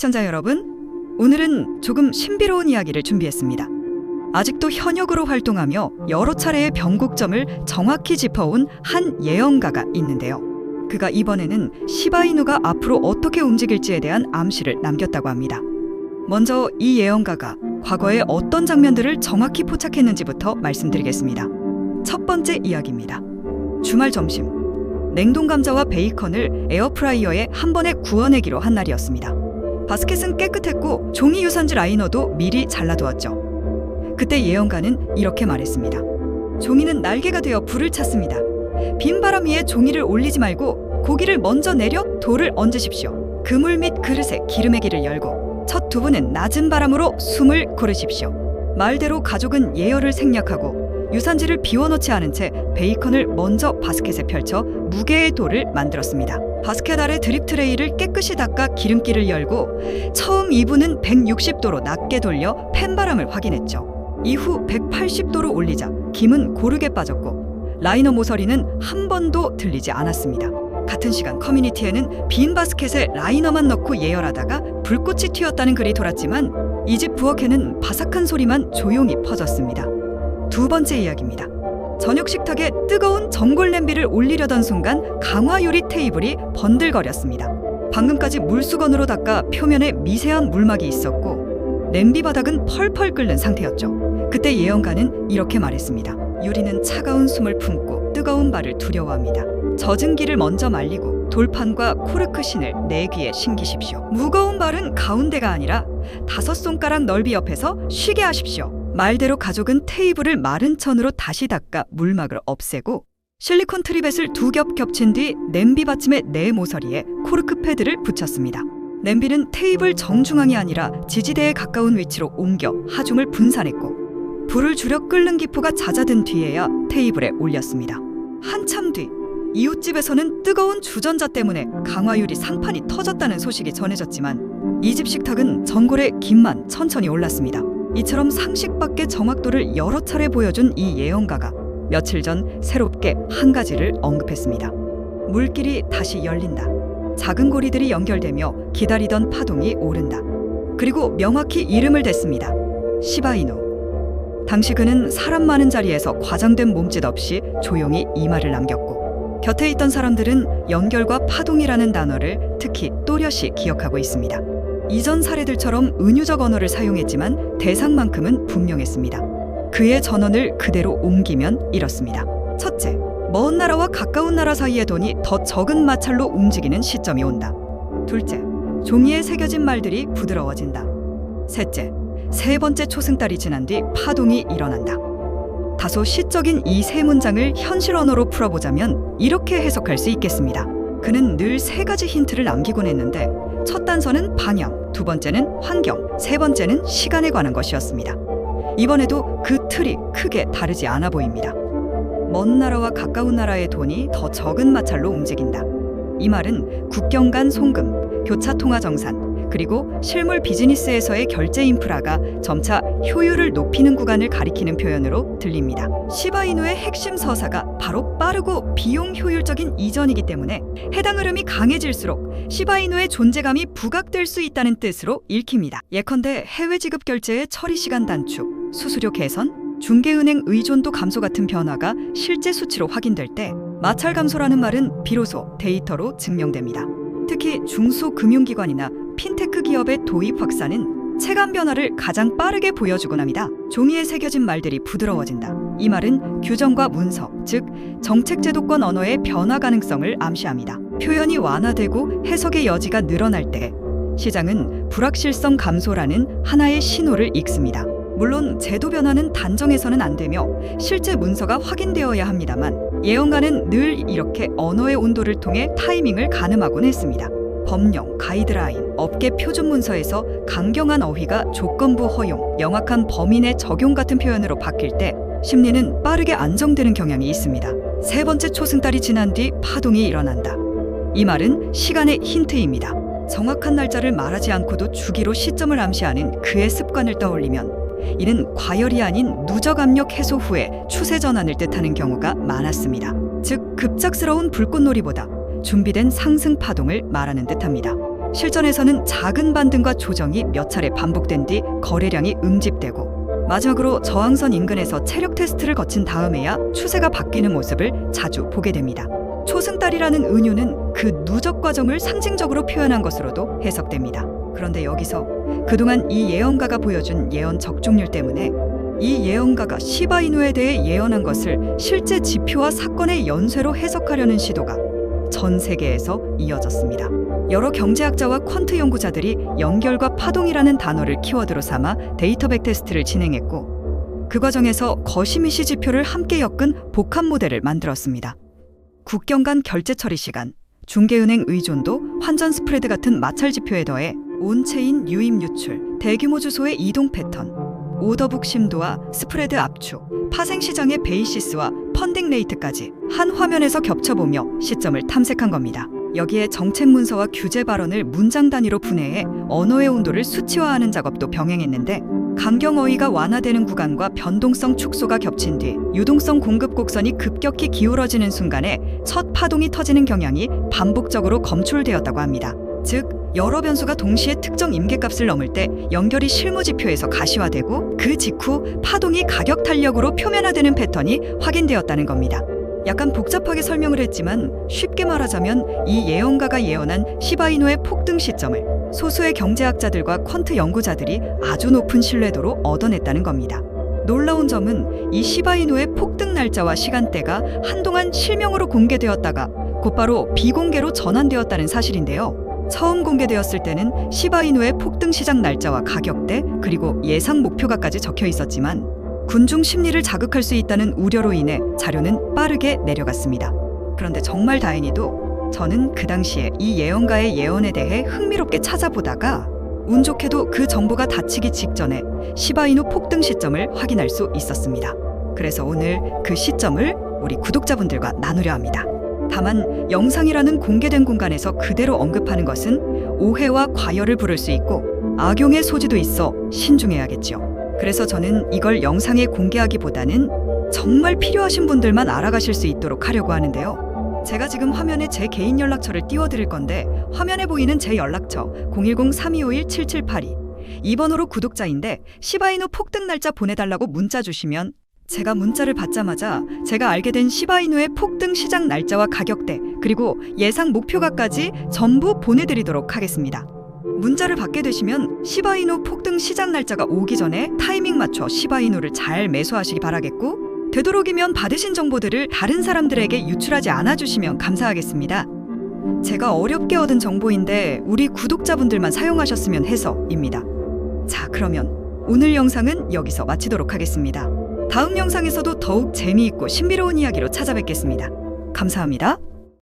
시청자 여러분, 오늘은 조금 신비로운 이야기를 준비했습니다. 아직도 현역으로 활동하며 여러 차례의 변곡점을 정확히 짚어온 한 예언가가 있는데요. 그가 이번에는 시바이누가 앞으로 어떻게 움직일지에 대한 암시를 남겼다고 합니다. 먼저 이 예언가가 과거의 어떤 장면들을 정확히 포착했는지부터 말씀드리겠습니다. 첫 번째 이야기입니다. 주말 점심, 냉동 감자와 베이컨을 에어프라이어에 한 번에 구워내기로 한 날이었습니다. 바스켓은 깨끗했고 종이 유산지 라이너도 미리 잘라두었죠. 그때 예언가는 이렇게 말했습니다. 종이는 날개가 되어 불을 찾습니다. 빈 바람 위에 종이를 올리지 말고 고기를 먼저 내려 돌을 얹으십시오. 그물 및 그릇에 기름의 길을 열고 첫 두부는 낮은 바람으로 숨을 고르십시오. 말대로 가족은 예열을 생략하고 유산지를 비워놓지 않은 채 베이컨을 먼저 바스켓에 펼쳐 무게의 돌을 만들었습니다. 바스켓 아래 드립 트레이를 깨끗이 닦아 기름기를 열고 처음 2분은 160도로 낮게 돌려 팬바람을 확인했죠. 이후 180도로 올리자 김은 고르게 빠졌고 라이너 모서리는 한 번도 들리지 않았습니다. 같은 시간 커뮤니티에는 빈 바스켓에 라이너만 넣고 예열하다가 불꽃이 튀었다는 글이 돌았지만 이 집 부엌에는 바삭한 소리만 조용히 퍼졌습니다. 두 번째 이야기입니다. 저녁 식탁에 뜨거운 전골 냄비를 올리려던 순간 강화 유리 테이블이 번들거렸습니다. 방금까지 물수건으로 닦아 표면에 미세한 물막이 있었고 냄비 바닥은 펄펄 끓는 상태였죠. 그때 예언가는 이렇게 말했습니다. 유리는 차가운 숨을 품고 뜨거운 발을 두려워합니다. 젖은 기를 먼저 말리고 돌판과 코르크 신을 내귀에 신기십시오. 무거운 발은 가운데가 아니라 5손가락 넓이 옆에서 쉬게 하십시오. 말대로 가족은 테이블을 마른 천으로 다시 닦아 물막을 없애고 실리콘 트리벳을 2겹 겹친 뒤 냄비 받침의 네 모서리에 코르크 패드를 붙였습니다. 냄비는 테이블 정중앙이 아니라 지지대에 가까운 위치로 옮겨 하중을 분산했고 불을 줄여 끓는 기포가 잦아든 뒤에야 테이블에 올렸습니다. 한참 뒤 이웃집에서는 뜨거운 주전자 때문에 강화유리 상판이 터졌다는 소식이 전해졌지만 이 집 식탁은 전골에 김만 천천히 올랐습니다. 이처럼 상식 밖의 정확도를 여러 차례 보여준 이 예언가가 며칠 전 새롭게 한 가지를 언급했습니다. 물길이 다시 열린다. 작은 고리들이 연결되며 기다리던 파동이 오른다. 그리고 명확히 이름을 댔습니다. 시바이누. 당시 그는 사람 많은 자리에서 과장된 몸짓 없이 조용히 이 말을 남겼고 곁에 있던 사람들은 연결과 파동이라는 단어를 특히 또렷이 기억하고 있습니다. 이전 사례들처럼 은유적 언어를 사용했지만 대상만큼은 분명했습니다. 그의 전언을 그대로 옮기면 이렇습니다. 첫째, 먼 나라와 가까운 나라 사이의 돈이 더 적은 마찰로 움직이는 시점이 온다. 둘째, 종이에 새겨진 말들이 부드러워진다. 셋째, 세 번째 초승달이 지난 뒤 파동이 일어난다. 다소 시적인 이 세 문장을 현실 언어로 풀어보자면 이렇게 해석할 수 있겠습니다. 그는 늘 세 가지 힌트를 남기곤 했는데 첫 단서는 방향, 두 번째는 환경, 세 번째는 시간에 관한 것이었습니다. 이번에도 그 틀이 크게 다르지 않아 보입니다. 먼 나라와 가까운 나라의 돈이 더 적은 마찰로 움직인다. 이 말은 국경 간 송금, 교차 통화 정산, 그리고 실물 비즈니스에서의 결제 인프라가 점차 효율을 높이는 구간을 가리키는 표현으로 들립니다. 시바이누의 핵심 서사가 바로 빠르고 비용 효율적인 이전이기 때문에 해당 흐름이 강해질수록 시바이누의 존재감이 부각될 수 있다는 뜻으로 읽힙니다. 예컨대 해외 지급 결제의 처리 시간 단축, 수수료 개선, 중개은행 의존도 감소 같은 변화가 실제 수치로 확인될 때 마찰 감소라는 말은 비로소 데이터로 증명됩니다. 특히 중소금융기관이나 핀테크 기업의 도입 확산은 체감 변화를 가장 빠르게 보여주곤 합니다. 종이에 새겨진 말들이 부드러워진다. 이 말은 규정과 문서, 즉 정책 제도권 언어의 변화 가능성을 암시합니다. 표현이 완화되고 해석의 여지가 늘어날 때 시장은 불확실성 감소라는 하나의 신호를 읽습니다. 물론 제도 변화는 단정해서는 안 되며 실제 문서가 확인되어야 합니다만 예언가는 늘 이렇게 언어의 온도를 통해 타이밍을 가늠하곤 했습니다. 법령, 가이드라인, 업계 표준 문서에서 강경한 어휘가 조건부 허용, 명확한 범인의 적용 같은 표현으로 바뀔 때 심리는 빠르게 안정되는 경향이 있습니다. 세 번째 초승달이 지난 뒤 파동이 일어난다. 이 말은 시간의 힌트입니다. 정확한 날짜를 말하지 않고도 주기로 시점을 암시하는 그의 습관을 떠올리면 이는 과열이 아닌 누적 압력 해소 후에 추세 전환을 뜻하는 경우가 많았습니다. 즉 급작스러운 불꽃놀이보다 준비된 상승 파동을 말하는 듯합니다. 실전에서는 작은 반등과 조정이 몇 차례 반복된 뒤 거래량이 응집되고 마지막으로 저항선 인근에서 체력 테스트를 거친 다음에야 추세가 바뀌는 모습을 자주 보게 됩니다. 초승달이라는 은유는 그 누적 과정을 상징적으로 표현한 것으로도 해석됩니다. 그런데 여기서 그동안 이 예언가가 보여준 예언 적중률 때문에 이 예언가가 시바이누에 대해 예언한 것을 실제 지표와 사건의 연쇄로 해석하려는 시도가 전 세계에서 이어졌습니다. 여러 경제학자와 퀀트 연구자들이 연결과 파동이라는 단어를 키워드로 삼아 데이터 백테스트를 진행했고 그 과정에서 거시미시 지표를 함께 엮은 복합 모델을 만들었습니다. 국경 간 결제 처리 시간, 중개은행 의존도, 환전 스프레드 같은 마찰 지표에 더해 온체인 유입 유출, 대규모 주소의 이동 패턴, 오더북 심도와 스프레드 압축, 파생시장의 베이시스와 펀딩 레이트까지 한 화면에서 겹쳐보며 시점을 탐색한 겁니다. 여기에 정책 문서와 규제 발언을 문장 단위로 분해해 언어의 온도를 수치화하는 작업도 병행했는데 강경 어휘가 완화되는 구간과 변동성 축소가 겹친 뒤 유동성 공급 곡선이 급격히 기울어지는 순간에 첫 파동이 터지는 경향이 반복적으로 검출되었다고 합니다. 즉 여러 변수가 동시에 특정 임계값을 넘을 때 연결이 실무지표에서 가시화되고 그 직후 파동이 가격 탄력으로 표면화되는 패턴이 확인되었다는 겁니다. 약간 복잡하게 설명을 했지만 쉽게 말하자면 이 예언가가 예언한 시바이누의 폭등 시점을 소수의 경제학자들과 퀀트 연구자들이 아주 높은 신뢰도로 얻어냈다는 겁니다. 놀라운 점은 이 시바이누의 폭등 날짜와 시간대가 한동안 실명으로 공개되었다가 곧바로 비공개로 전환되었다는 사실인데요. 처음 공개되었을 때는 시바이누의 폭등 시작 날짜와 가격대 그리고 예상 목표가까지 적혀 있었지만 군중 심리를 자극할 수 있다는 우려로 인해 자료는 빠르게 내려갔습니다. 그런데 정말 다행히도 저는 그 당시에 이 예언가의 예언에 대해 흥미롭게 찾아보다가 운 좋게도 그 정보가 닫히기 직전에 시바이누 폭등 시점을 확인할 수 있었습니다. 그래서 오늘 그 시점을 우리 구독자분들과 나누려 합니다. 다만 영상이라는 공개된 공간에서 그대로 언급하는 것은 오해와 과열을 부를 수 있고 악용의 소지도 있어 신중해야겠죠. 그래서 저는 이걸 영상에 공개하기보다는 정말 필요하신 분들만 알아가실 수 있도록 하려고 하는데요. 제가 지금 화면에 제 개인 연락처를 띄워드릴 건데 화면에 보이는 제 연락처 010-3251-7782 이 번호로 구독자인데 시바이누 폭등 날짜 보내달라고 문자 주시면 제가 문자를 받자마자 제가 알게 된 시바이누의 폭등 시작 날짜와 가격대 그리고 예상 목표가까지 전부 보내드리도록 하겠습니다. 문자를 받게 되시면 시바이누 폭등 시작 날짜가 오기 전에 타이밍 맞춰 시바이누를 잘 매수하시기 바라겠고 되도록이면 받으신 정보들을 다른 사람들에게 유출하지 않아주시면 감사하겠습니다. 제가 어렵게 얻은 정보인데 우리 구독자분들만 사용하셨으면 해서입니다. 자, 그러면 오늘 영상은 여기서 마치도록 하겠습니다. 다음 영상에서도 더욱 재미있고 신비로운 이야기로 찾아뵙겠습니다. 감사합니다.